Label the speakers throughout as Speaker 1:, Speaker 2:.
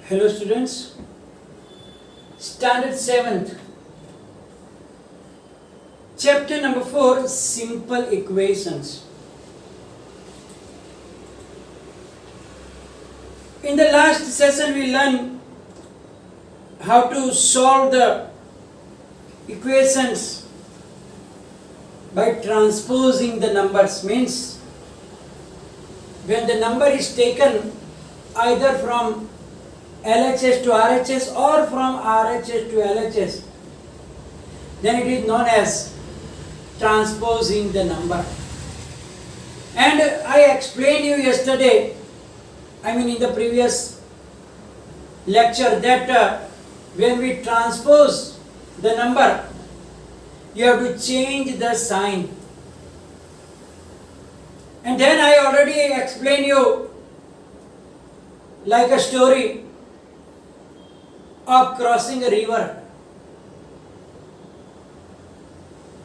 Speaker 1: Hello students, Standard 7th, Chapter number 4, Simple Equations. In the last session we learned how to solve the equations by transposing the numbers. Means when the number is taken either from LHS to RHS or from RHS to LHS, then it is known as transposing the number. And I explained you yesterday, in the previous lecture, that when we transpose the number, you have to change the sign. And then I already explained you like a story of crossing a river,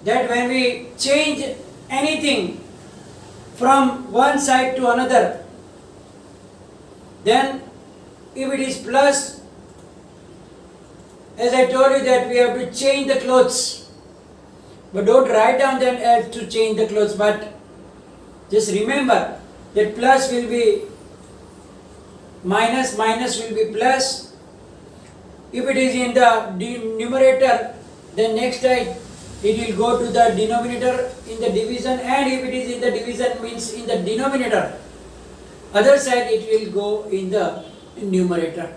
Speaker 1: that when we change anything from one side to another, then if it is plus, as I told you that we have to change the clothes, but don't write down that as to change the clothes, but just remember that plus will be minus, minus will be plus. If it is in the numerator, then next time it will go to the denominator in the division, and if it is in the division, means in the denominator, other side it will go in the numerator.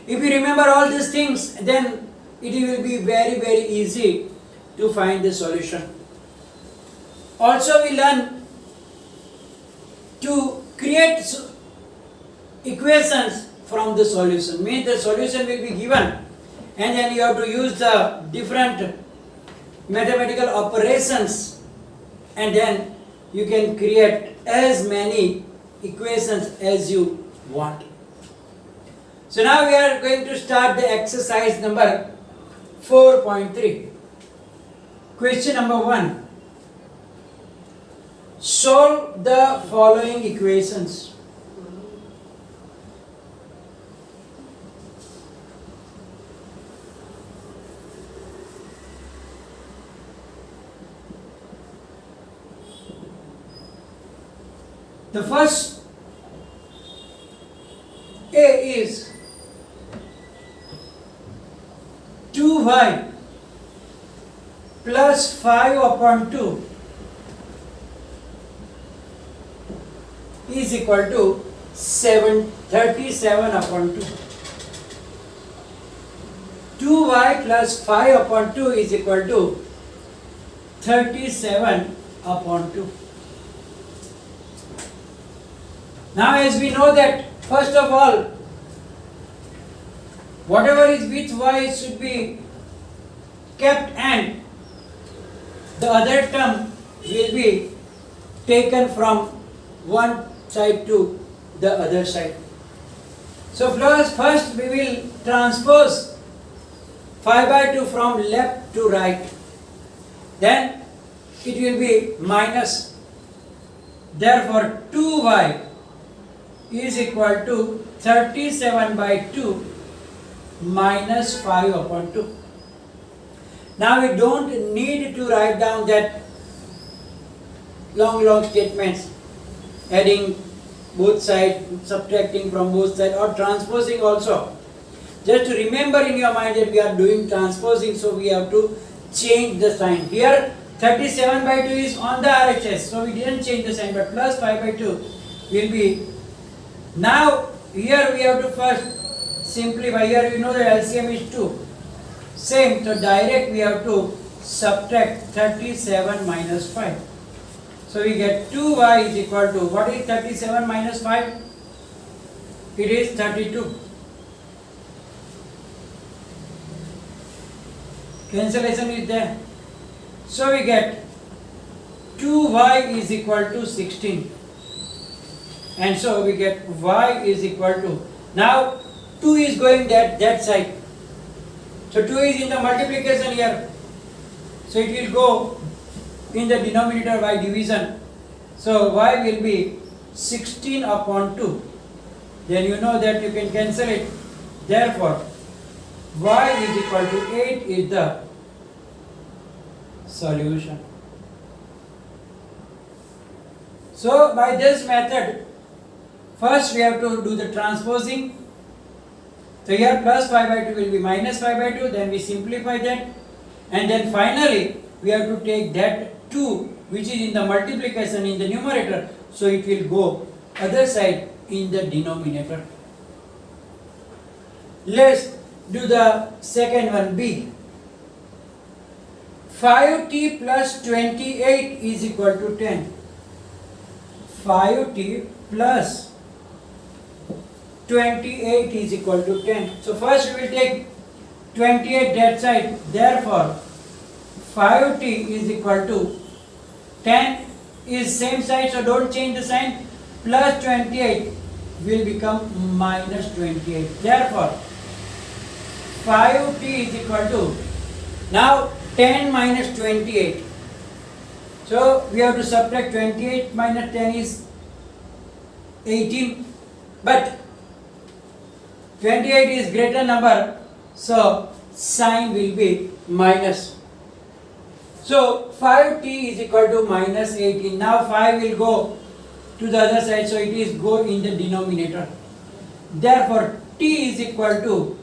Speaker 1: If you remember all these things, then it will be very easy to find the solution. Also we learn to create equations from the solution. Means the solution will be given, and then you have to use the different mathematical operations, and then you can create as many equations as you want. So now we are going to start the exercise number 4.3. Question number 1. Solve the following equations. The first A is 2y plus 5 upon 2 is equal to 37 upon 2. 2y plus 5 upon 2 is equal to 37 upon 2. Now as we know that, first of all, whatever is with y should be kept, and the other term will be taken from one side to the other side. So first we will transpose 5 by 2 from left to right. Then it will be minus. Therefore 2y is equal to 37 by 2 minus 5 upon 2. Now we don't need to write down that long statements, adding both sides, subtracting from both sides, or transposing also. Just to remember in your mind that we are doing transposing, so we have to change the sign. Here 37 by 2 is on the RHS, so we didn't change the sign, but plus 5 by 2 will be. Now here we have to first simplify. Here you know the LCM is 2. Same, so direct we have to subtract 37 minus 5. So we get 2y is equal to, what is 37 minus 5? It is 32. Cancellation is there. So we get 2y is equal to 16. And so we get y is equal to, now 2 is going that side. So 2 is in the multiplication here. So it will go in the denominator by division. So y will be 16 upon 2. then you know that you can cancel it. Therefore, y is equal to 8 is the solution. So by this method, first we have to do the transposing. So here plus 5 by 2 will be minus 5 by 2, then we simplify that, and then finally we have to take that 2 which is in the multiplication in the numerator, so it will go other side in the denominator. Let's do the second one, B. 5t plus 28 is equal to 10. 5t plus 28 is equal to 10. So first we will take 28 that side. Therefore, 5t is equal to 10 is same side, so don't change the sign. Plus 28 will become minus 28. Therefore, 5t is equal to, now 10 minus 28. So we have to subtract 28 minus 10 is 18. But 28 is greater number, so sign will be minus. So 5t is equal to minus 18. Now 5 will go to the other side, so it is go in the denominator. Therefore t is equal to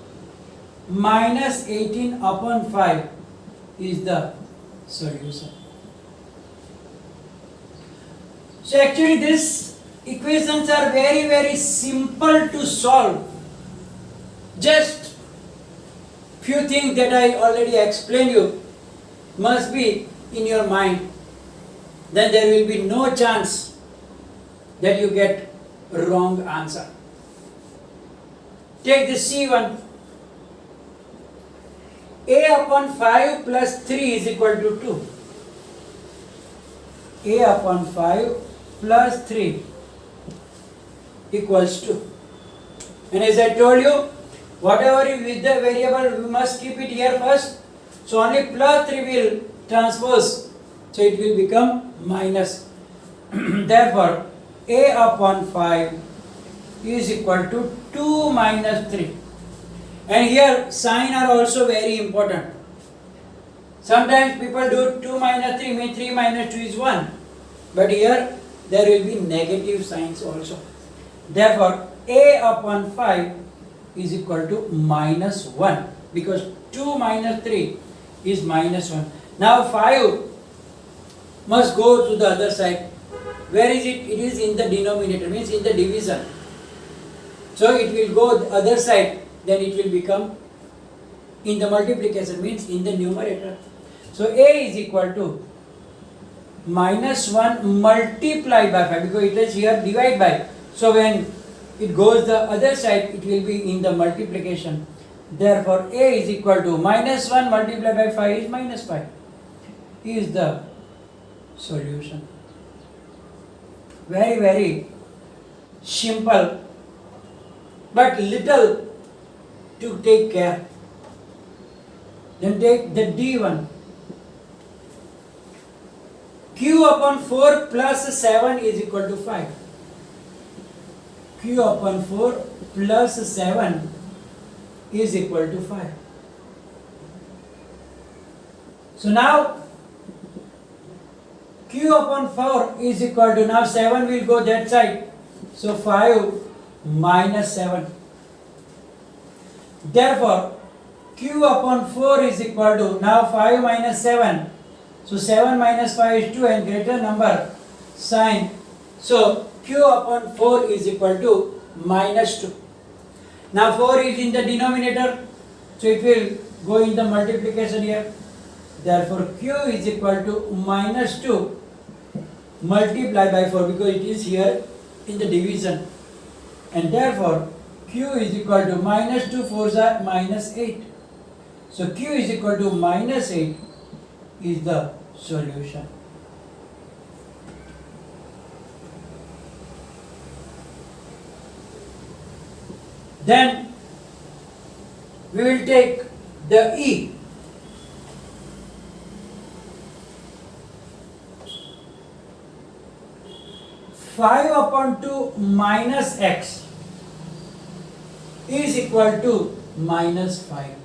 Speaker 1: minus 18 upon 5 is the solution. So actually these equations are very simple to solve. Just few things that I already explained you must be in your mind. Then there will be no chance that you get wrong answer. Take the C1. A upon 5 plus 3 is equal to 2. A upon 5 plus 3 equals 2. And as I told you, whatever is with the variable, we must keep it here first. So only plus 3 will transpose. So it will become minus. Therefore, A upon 5 is equal to 2 minus 3. And here sign are also very important. Sometimes people do 2 minus 3 means 3 minus 2 is 1. But here there will be negative signs also. Therefore, A upon 5 is equal to minus 1, because 2 minus 3 is minus 1. Now 5 must go to the other side. Where is it? It is in the denominator, means in the division. So it will go the other side, then it will become in the multiplication, means in the numerator. So A is equal to minus 1 multiplied by 5, because it is here divide by. So when it goes the other side, it will be in the multiplication. Therefore, A is equal to minus 1 multiplied by 5 is minus 5. Is the solution. Very simple, but little to take care. Then take the D1. Q upon 4 plus 7 is equal to 5. Q upon 4 plus 7 is equal to 5. So now Q upon 4 is equal to, now 7 will go that side. So 5 minus 7. Therefore, Q upon 4 is equal to, now 5 minus 7. So 7 minus 5 is 2 and greater number sign. So Q upon 4 is equal to minus 2. Now 4 is in the denominator, so it will go in the multiplication here. Therefore Q is equal to minus 2 multiplied by 4, because it is here in the division. And therefore Q is equal to minus 2 4s are minus 8. So Q is equal to minus 8 is the solution. Then we will take the E. Five upon 2 minus x is equal to minus 5.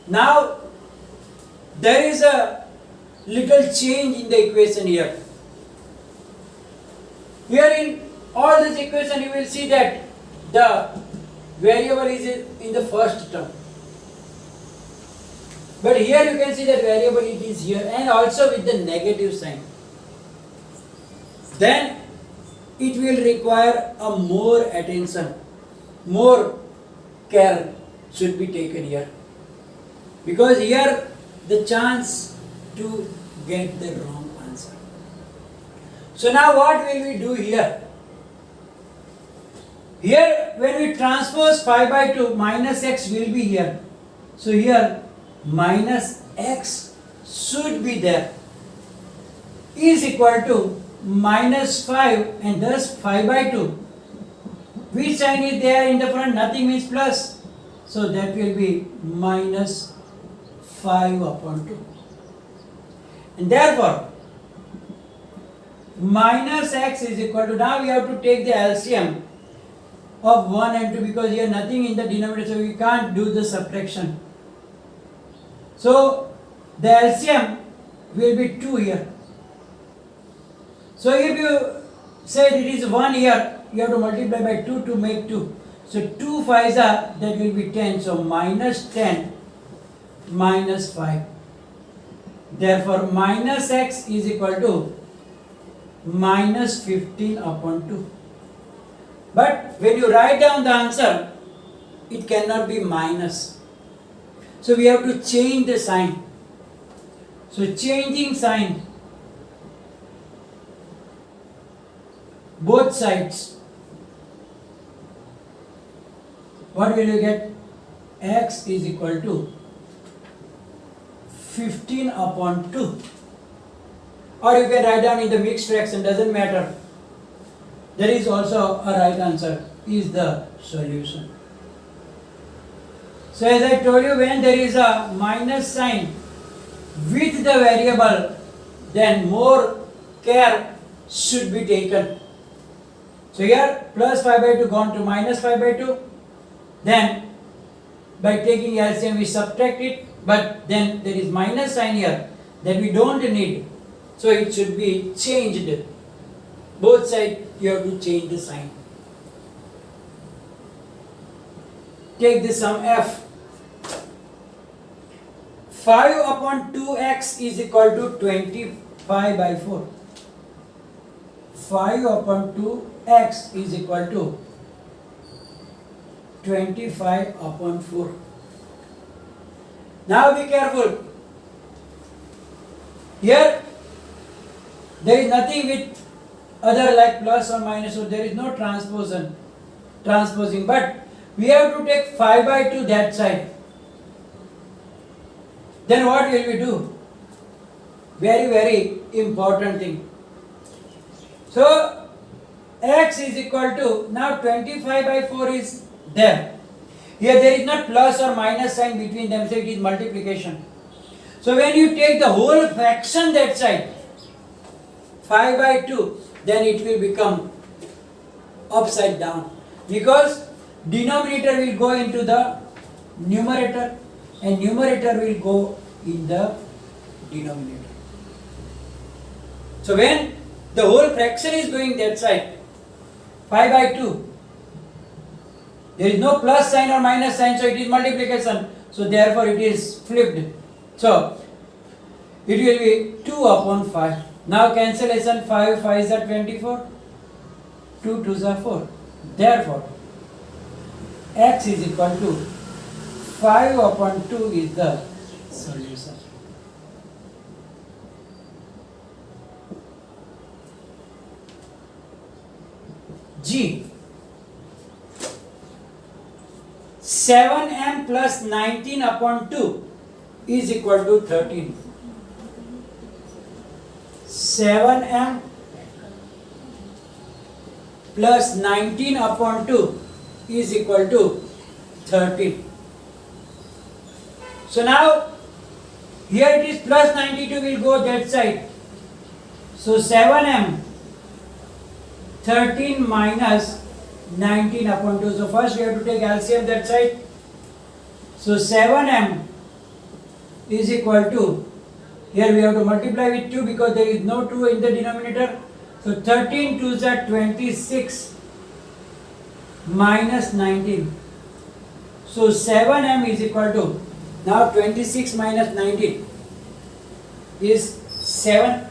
Speaker 1: Now, there is a little change in the equation here. Here in all this equation you will see that the variable is in the first term. But here you can see that variable it is here and also with the negative sign. Then it will require a more attention, more care should be taken here. Because here the chance to get the wrong answer. So now what will we do here? Here when we transpose 5 by 2, minus x will be here. So here minus x should be there, is equal to minus 5 and thus 5 by 2. Which sign is there in the front? Nothing means plus. So that will be minus 5 upon 2. And therefore, minus x is equal to, now we have to take the LCM of 1 and 2 because here nothing in the denominator, so we can't do the subtraction. So the LCM will be 2 here. So if you say it is 1 here, you have to multiply by 2 to make 2. So 2 5s are, that will be 10. So minus 10 minus 5. Therefore minus x is equal to minus 15 upon 2. But when you write down the answer, it cannot be minus. So we have to change the sign. So changing sign, both sides, what will you get? X is equal to 15 upon 2. Or you can write down in the mixed fraction, doesn't matter. There is also a right answer, is the solution. So as I told you, when there is a minus sign with the variable, then more care should be taken. So here plus 5 by 2 gone to minus 5 by 2. Then by taking LCM we subtract it, but then there is minus sign here that we don't need. So it should be changed. Both sides you have to change the sign. Take the sum f. 5 upon 2x is equal to 25 by 4. 5 upon 2x is equal to 25 upon 4. Now be careful. Here there is nothing with other like plus or minus, so there is no transposing, but we have to take 5 by 2 that side. Then what will we do? Very important thing. So x is equal to, now 25 by 4 is there. Here there is not plus or minus sign between them, so it is multiplication. So when you take the whole fraction that side, 5 by 2, then it will become upside down. Because denominator will go into the numerator and numerator will go in the denominator. So when the whole fraction is going that side, 5 by 2, there is no plus sign or minus sign, so it is multiplication. So therefore it is flipped. So it will be 2 upon 5. Now cancellation, 5 5s are 24, 2 2s are 4. Therefore x is equal to 5 upon 2 is the solution. G. 7m plus 19 upon 2 is equal to 13. 7m plus 19 upon 2 is equal to 13. So now here it is plus 92 will go that side. So 7m 13 minus 19 upon 2. So first we have to take LCM that side. So 7m is equal to, here we have to multiply with 2 because there is no 2 in the denominator. So 13 2s are 26 minus 19. So 7m is equal to, now 26 minus 19 is 7.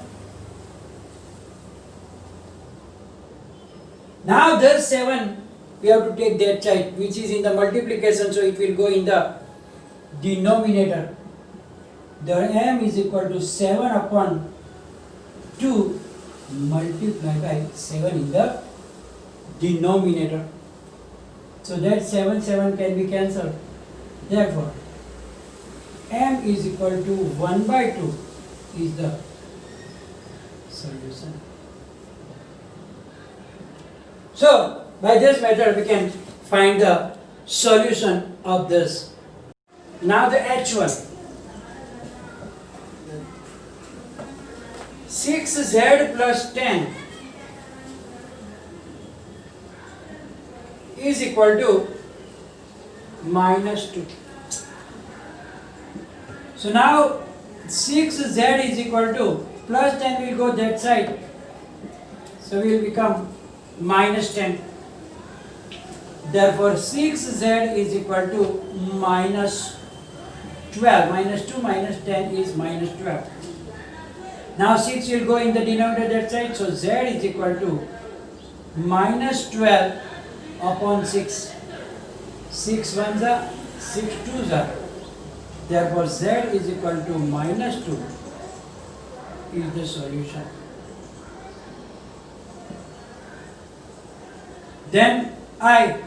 Speaker 1: Now this 7 we have to take that side which is in the multiplication, so it will go in the denominator. The m is equal to 7 upon 2 multiplied by 7 in the denominator. So that 7 can be cancelled. Therefore, m is equal to 1 by 2 is the solution. So, by this method we can find the solution of this. Now the H1. 6z plus 10 is equal to minus 2. So now 6z is equal to plus 10 will go that side. So we will become minus 10. Therefore 6z is equal to minus 12. Minus 2 minus 10 is minus 12. Now 6 will go in the denominator that side. So z is equal to minus 12 upon 6. 6 ones are 6 twos are. Therefore z is equal to minus 2 is the solution. Then I.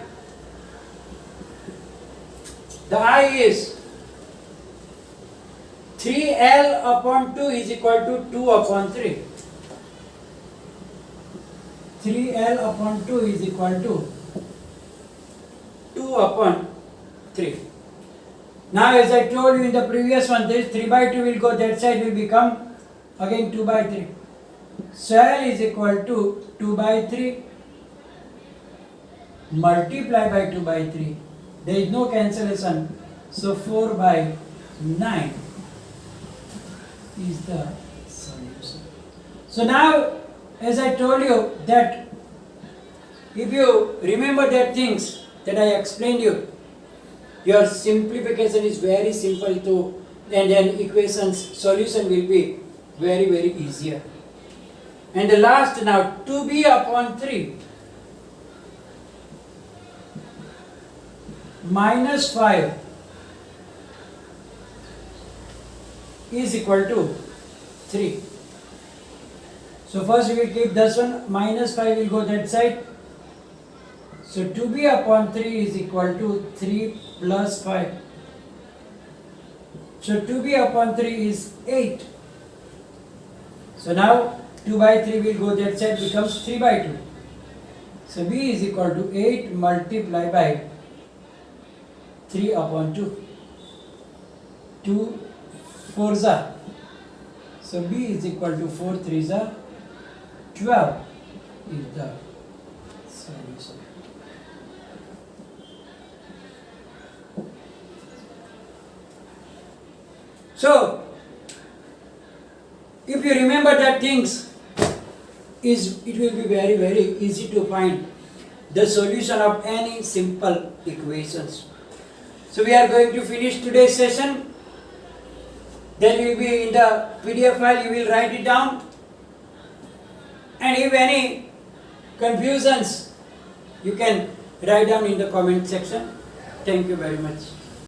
Speaker 1: The I is 3L upon 2 is equal to 2 upon 3. 3L upon 2 is equal to 2 upon 3. Now as I told you in the previous one, this 3 by 2 will go that side, will become again 2 by 3. So L is equal to 2 by 3 multiply by 2 by 3. There is no cancellation. So 4 by 9 is the solution. So now as I told you that if you remember that things that I explained you, your simplification is very simple to, and then equations solution will be very easier. And the last now 2b upon 3 minus 5 is equal to 3. So first we will keep this one, minus 5 will go that side. So 2b upon 3 is equal to 3 plus 5. So 2b upon 3 is 8. So now 2 by 3 will go that side, becomes 3 by 2. So b is equal to 8 multiplied by 3 upon 2. 2 4s are. So b is equal to 4 3s are 12 is the solution. So if you remember that things, it will be very easy to find the solution of any simple equations. So we are going to finish today's session. Then will be in the PDF file, you will write it down. And if any confusions, you can write down in the comment section. Thank you very much.